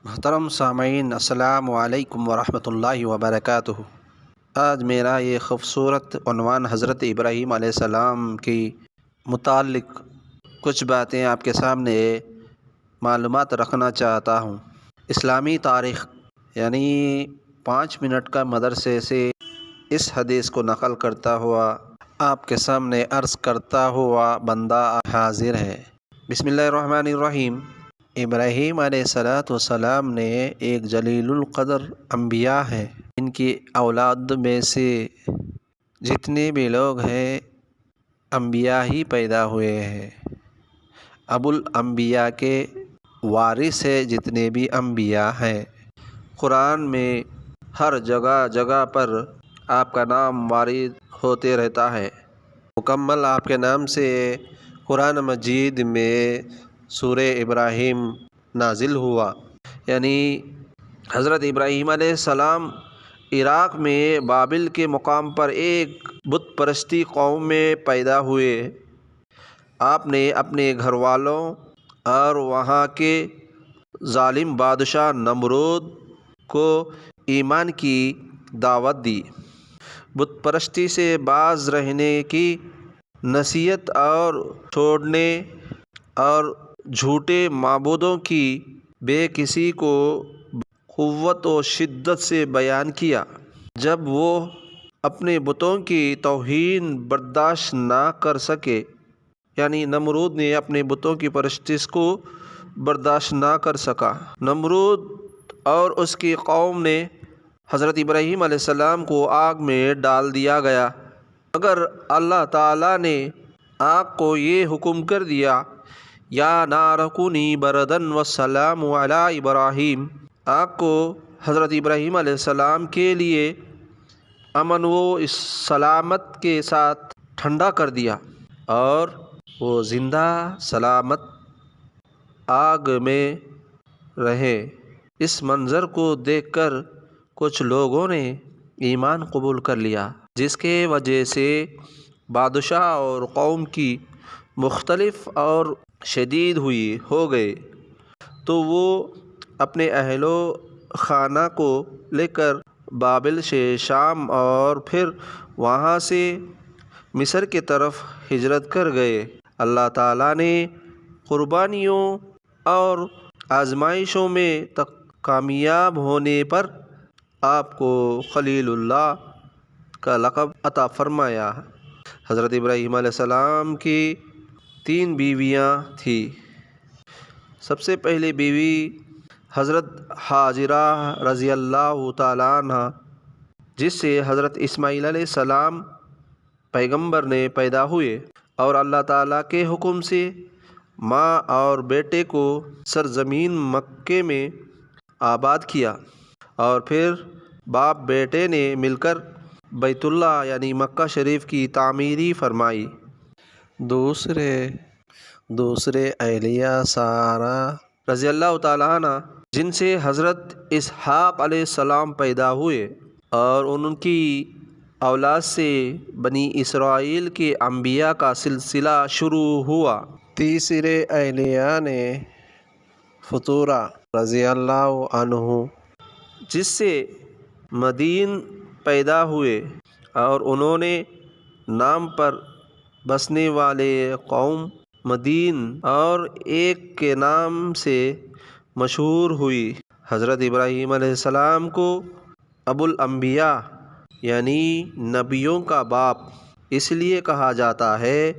محترم سامعین، السلام علیکم ورحمۃ اللہ وبرکاتہ۔ آج میرا یہ خوبصورت عنوان حضرت ابراہیم علیہ السلام کی متعلق کچھ باتیں آپ کے سامنے معلومات رکھنا چاہتا ہوں۔ اسلامی تاریخ یعنی 5 منٹ کا مدرسے سے اس حدیث کو نقل کرتا ہوا آپ کے سامنے عرض کرتا ہوا بندہ حاضر ہے۔ بسم اللہ الرحمن الرحیم۔ ابراہیم علیہ السلام نے ایک جلیل القدر انبیاء ہیں۔ ان کی اولاد میں سے جتنے بھی لوگ ہیں انبیاء ہی پیدا ہوئے ہیں۔ ابو الانبیاء کے وارث ہے جتنے بھی انبیاء ہیں۔ قرآن میں ہر جگہ پر آپ کا نام وارد ہوتے رہتا ہے۔ مکمل آپ کے نام سے قرآن مجید میں سورہ ابراہیم نازل ہوا۔ یعنی حضرت ابراہیم علیہ السلام عراق میں بابل کے مقام پر ایک بت پرستی قوم میں پیدا ہوئے۔ آپ نے اپنے گھر والوں اور وہاں کے ظالم بادشاہ نمرود کو ایمان کی دعوت دی، بت پرستی سے باز رہنے کی نصیحت اور چھوڑنے اور جھوٹے معبودوں کی بے کسی کو قوت و شدت سے بیان کیا۔ جب وہ اپنے بتوں کی توہین برداشت نہ کر سکے، یعنی نمرود نے اپنے بتوں کی پرستش کو برداشت نہ کر سکا، نمرود اور اس کی قوم نے حضرت ابراہیم علیہ السلام کو آگ میں ڈال دیا گیا، مگر اللہ تعالیٰ نے آگ کو یہ حکم کر دیا، یا نار کونی بردن وسلام علی ابراہیم۔ آگ کو حضرت ابراہیم علیہ السلام کے لیے امن و سلامت کے ساتھ ٹھنڈا کر دیا اور وہ زندہ سلامت آگ میں رہے۔ اس منظر کو دیکھ کر کچھ لوگوں نے ایمان قبول کر لیا، جس کے وجہ سے بادشاہ اور قوم کی مختلف اور شدید ہو گئے، تو وہ اپنے اہل و خانہ کو لے کر بابل سے شام اور پھر وہاں سے مصر کی طرف ہجرت کر گئے۔ اللہ تعالیٰ نے قربانیوں اور آزمائشوں میں کامیاب ہونے پر آپ کو خلیل اللہ کا لقب عطا فرمایا۔ حضرت ابراہیم علیہ السلام کی 3 بیویاں تھیں۔ سب سے پہلی بیوی حضرت ہاجرہ رضی اللہ تعالیٰ عنہ، جس سے حضرت اسماعیل علیہ السلام پیغمبر نے پیدا ہوئے، اور اللہ تعالیٰ کے حکم سے ماں اور بیٹے کو سرزمین مکے میں آباد کیا، اور پھر باپ بیٹے نے مل کر بیت اللہ یعنی مکہ شریف کی تعمیر فرمائی۔ دوسرے اہلیہ سارہ رضی اللہ تعالیٰ عنہ، جن سے حضرت اسحاق علیہ السلام پیدا ہوئے، اور ان کی اولاد سے بنی اسرائیل کے انبیاء کا سلسلہ شروع ہوا۔ تیسرے اہلیہ نے فتورہ رضی اللہ عنہ، جس سے مدین پیدا ہوئے، اور انہوں نے نام پر بسنے والے قوم مدین اور ایک کے نام سے مشہور ہوئی۔ حضرت ابراہیم علیہ السلام کو ابو الانبیاء یعنی نبیوں کا باپ اس لیے کہا جاتا ہے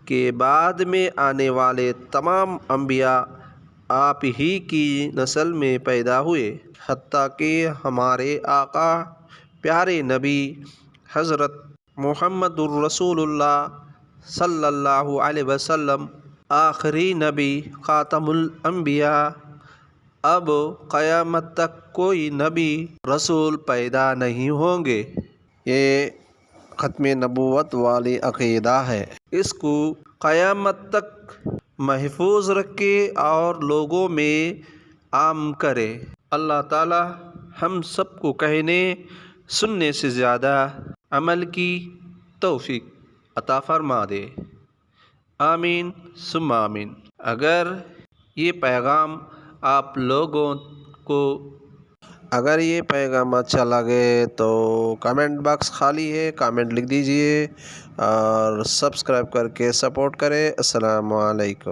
کہ بعد میں آنے والے تمام انبیاء آپ ہی کی نسل میں پیدا ہوئے، حتیٰ کہ ہمارے آقا پیارے نبی حضرت محمد الرسول اللہ صلی اللہ علیہ وسلم آخری نبی خاتم الانبیاء، اب قیامت تک کوئی نبی رسول پیدا نہیں ہوں گے۔ یہ ختم نبوت والی عقیدہ ہے، اس کو قیامت تک محفوظ رکھے اور لوگوں میں عام کرے۔ اللہ تعالی ہم سب کو کہنے سننے سے زیادہ عمل کی توفیق عطا فرما دے۔ آمین ثم آمین۔ اگر یہ پیغام آپ لوگوں کو اگر یہ پیغام اچھا لگے تو کامنٹ باکس خالی ہے، کامنٹ لکھ دیجئے اور سبسکرائب کر کے سپورٹ کریں۔ السلام علیکم۔